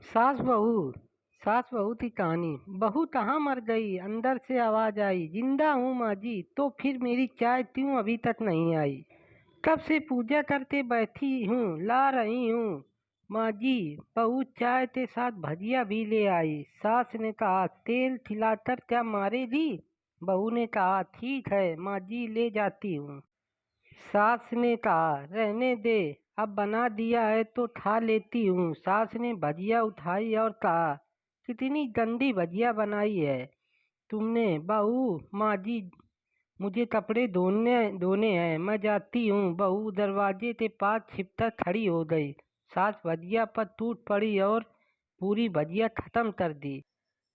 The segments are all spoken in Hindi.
सास बहू की कहानी। बहू कहाँ मर गई, अंदर से आवाज आई। जिंदा हूँ माँ जी। तो फिर मेरी चाय क्यों अभी तक नहीं आई? कब से पूजा करते बैठी हूँ, ला रही हूँ माँ जी। बहू चाय के साथ भजिया भी ले आई। सास ने कहा, तेल खिलाकर क्या मारेगी? बहू ने कहा, ठीक है माँ जी, ले जाती हूँ। सास ने कहा, रहने दे, अब बना दिया है तो खा लेती हूँ। सास ने भजिया उठाई और कहा, कितनी गंदी भजिया बनाई है तुमने। बहू, माँ जी, मुझे कपड़े धोने धोने हैं, मैं जाती हूँ। बहू दरवाजे के पास छिपकर खड़ी हो गई। सास भजिया पर टूट पड़ी और पूरी भजिया खत्म कर दी।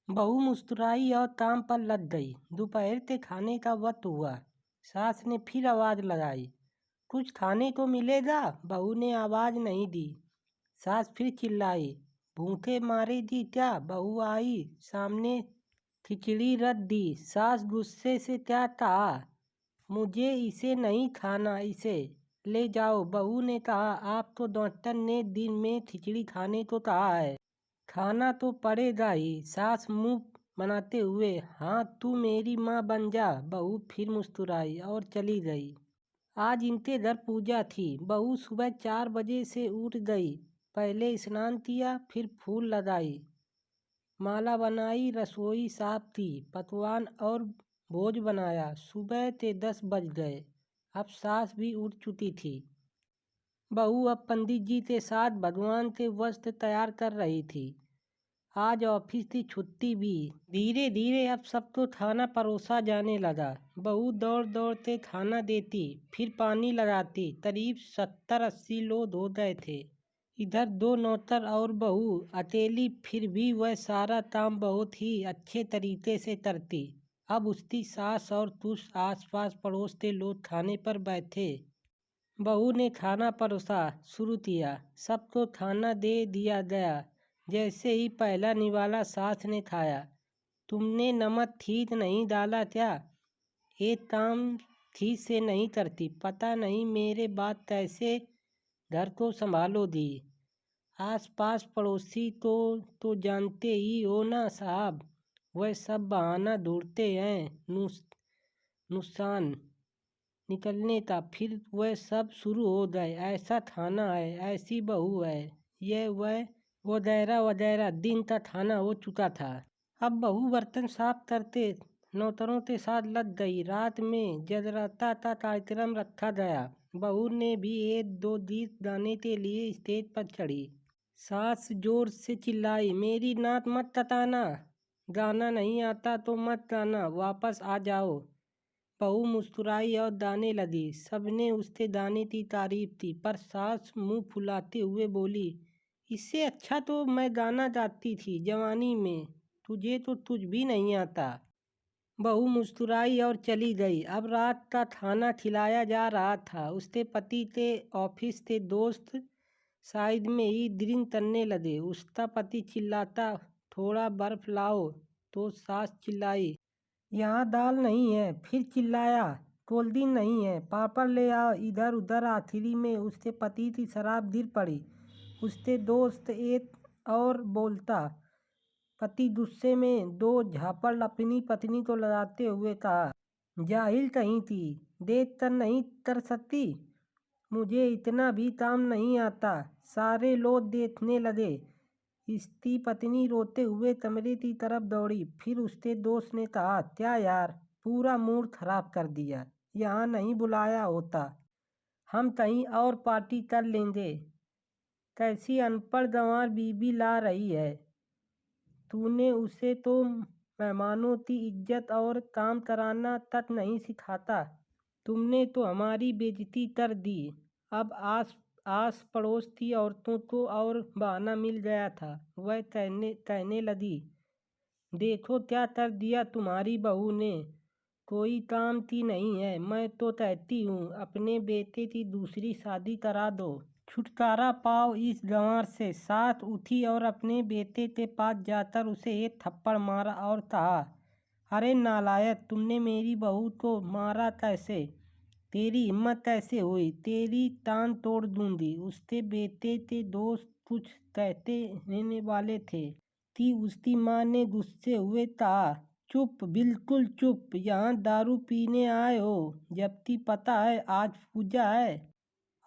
बहू मुस्कुराई और काम पर लग गई। दोपहर के खाने का वक्त हुआ। सास ने फिर आवाज लगाई, कुछ खाने को मिलेगा? बहू ने आवाज नहीं दी। सास फिर चिल्लाई, भूखे मारे दी क्या? बहू आई सामने, खिचड़ी रख दी। सास गुस्से से क्या कहा, मुझे इसे नहीं खाना, इसे ले जाओ। बहू ने कहा, आप तो डॉक्टर ने दिन में खिचड़ी खाने को कहा है, खाना तो पड़ेगा ही। सास मुंह बनाते हुए, हाँ तू मेरी माँ बन जा। बहू फिर मुस्कुराई और चली गई। आज इनके घर पूजा थी। बहू सुबह 4 बजे से उठ गई। पहले स्नान किया, फिर फूल लगाई, माला बनाई, रसोई साफ थी, पकवान और भोज बनाया। सुबह के 10 बज गए। अब सास भी उठ चुकी थी। बहू अब पंडित जी के साथ भगवान के वस्त्र तैयार कर रही थी। आज ऑफिस की छुट्टी भी। धीरे धीरे अब सबको खाना परोसा जाने लगा। बहू दौड़ दौड़ते खाना देती, फिर पानी लगाती। करीब 70-80 लोग हो गए थे। इधर 2 नौकर और बहू अकेली, फिर भी वह सारा काम बहुत ही अच्छे तरीके से करती। अब उसकी सास और कुछ आसपास पड़ोस के लोग खाने पर बैठे। बहू ने खाना परोसा शुरू किया। सबको खाना दे दिया गया। जैसे ही पहला निवाला सास ने खाया, तुमने नमक ठीक नहीं डाला क्या? एक काम ठीक से नहीं करती, पता नहीं मेरे बाद कैसे घर को संभालोगी। आस पास पड़ोसी तो जानते ही हो ना साहब, वह सब बहाना ढूंढते हैं नुकसान निकलने का। फिर वह सब शुरू हो गए, ऐसा खाना है, ऐसी बहू है, यह वह वगैरह वगैरह। दिन का खाना हो चुका था। अब बहू बर्तन साफ करते नौकरों के साथ लग गई। रात में जगराता का कार्यक्रम रखा गया। बहू ने भी 1-2 गीत गाने के लिए स्टेज पर चढ़ी। सास जोर से चिल्लाई, मेरी नाक मत कटाना, गाना नहीं आता तो मत गाना, वापस आ जाओ। बहू मुस्कुराई और गाने लगी। सबने उसके गाने की तारीफ की, पर सास मुंह फुलाते हुए बोली, इससे अच्छा तो मैं गाना गाती थी जवानी में, तुझे तो कुछ भी नहीं आता। बहू मुस्कुराई और चली गई। अब रात का खाना खिलाया जा रहा था। उसके पति के ऑफिस के दोस्त साइड में ही ड्रिंक करने लगे। उसका पति चिल्लाता, थोड़ा बर्फ लाओ, तो सास चिल्लाई, यहाँ दाल नहीं है। फिर चिल्लाया, कोल्ड ड्रिंक नहीं है, पापड़ ले आओ। इधर उधर आखिरी में उसके पति की शराब गिर पड़ी। उसके दोस्त एक और बोलता, पति गुस्से में 2 झापड़ अपनी पत्नी को लगाते हुए कहा, जाहिल कहीं थी, देख कर नहीं कर सकती, मुझे इतना भी काम नहीं आता। सारे लोग देखने लगे। इसकी पत्नी रोते हुए कमरे की तरफ दौड़ी। फिर उसके दोस्त ने कहा, क्या यार, पूरा मूड खराब कर दिया, यहाँ नहीं बुलाया होता, हम कहीं और पार्टी कर लेंगे। कैसी अनपढ़ गंवार बीबी ला रही है, तूने उसे तो मेहमानों की इज्जत और काम कराना तक नहीं सिखाता, तुमने तो हमारी बेइज्जती कर दी। अब आस पड़ोस की औरतों को और बहाना मिल गया था। वह कहने लगी, देखो क्या कर दिया तुम्हारी बहू ने, कोई काम की नहीं है। मैं तो कहती हूँ अपने बेटे की दूसरी शादी करा दो, छुटकारा पाओ इस गंवार से। साथ उठी और अपने बेटे के पास जाकर उसे एक थप्पड़ मारा और कहा, अरे नालायक, तुमने मेरी बहू को मारा कैसे? तेरी हिम्मत कैसे हुई? तेरी टांग तोड़ दूंगी। उसके बेटे के दोस्त कुछ कहते रहने वाले थे कि उसकी माँ ने गुस्से हुए कहा, चुप, बिल्कुल चुप, यहाँ दारू पीने आए हो जबकि पता है आज पूजा है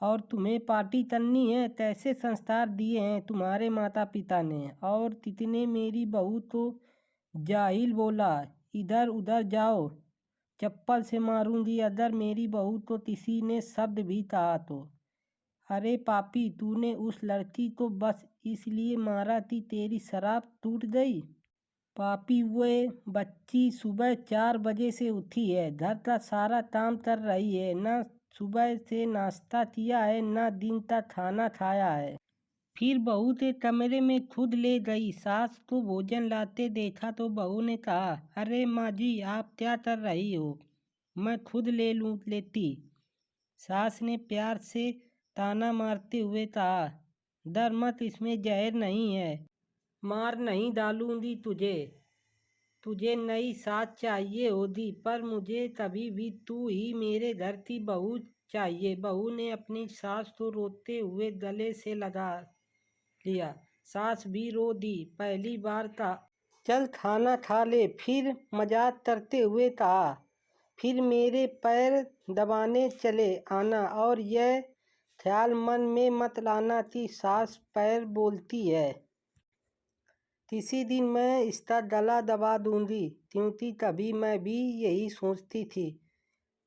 और तुम्हें पार्टी करनी है। कैसे संस्कार दिए हैं तुम्हारे माता पिता ने। और तितने मेरी बहू तो जाहिल बोला, इधर उधर जाओ, चप्पल से मारूंगी अगर मेरी बहू तो किसी ने शब्द भी कहा तो। अरे पापी, तूने उस लड़की को बस इसलिए मारा कि तेरी शराब टूट गई। पापी, वो बच्ची सुबह 4 बजे से उठी है, घर का सारा काम कर रही है, न सुबह से नाश्ता किया है न दिन का खाना खाया है। फिर बहू के कमरे में खुद ले गई। सास को भोजन लाते देखा तो बहू ने कहा, अरे माँ जी आप क्या कर रही हो, मैं खुद लेती। सास ने प्यार से ताना मारते हुए कहा, डर मत, इसमें जहर नहीं है, मार नहीं डालूंगी तुझे नई सास चाहिए होगी पर मुझे कभी भी तू ही मेरे घर की बहू चाहिए। बहू ने अपनी सास को रोते हुए गले से लगा लिया। सास भी रो दी। पहली बार का चल खाना खा ले, फिर मजाक करते हुए कहा, फिर मेरे पैर दबाने चले आना और यह ख्याल मन में मत लाना कि सास पैर बोलती है। किसी दिन मैं इसका गला दबा दूंगी, क्योंकि कभी मैं भी यही सोचती थी।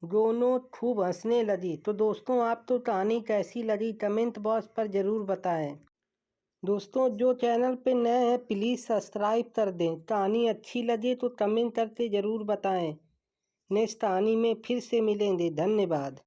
दोनों खूब हंसने लगी। तो दोस्तों आपको कहानी कैसी लगी कमेंट बॉक्स पर ज़रूर बताएं। दोस्तों जो चैनल पे नए हैं प्लीज़ सब्सक्राइब कर दें। कहानी अच्छी लगे तो कमेंट करके ज़रूर बताएं। नेक्स्ट कहानी में फिर से मिलेंगे। धन्यवाद।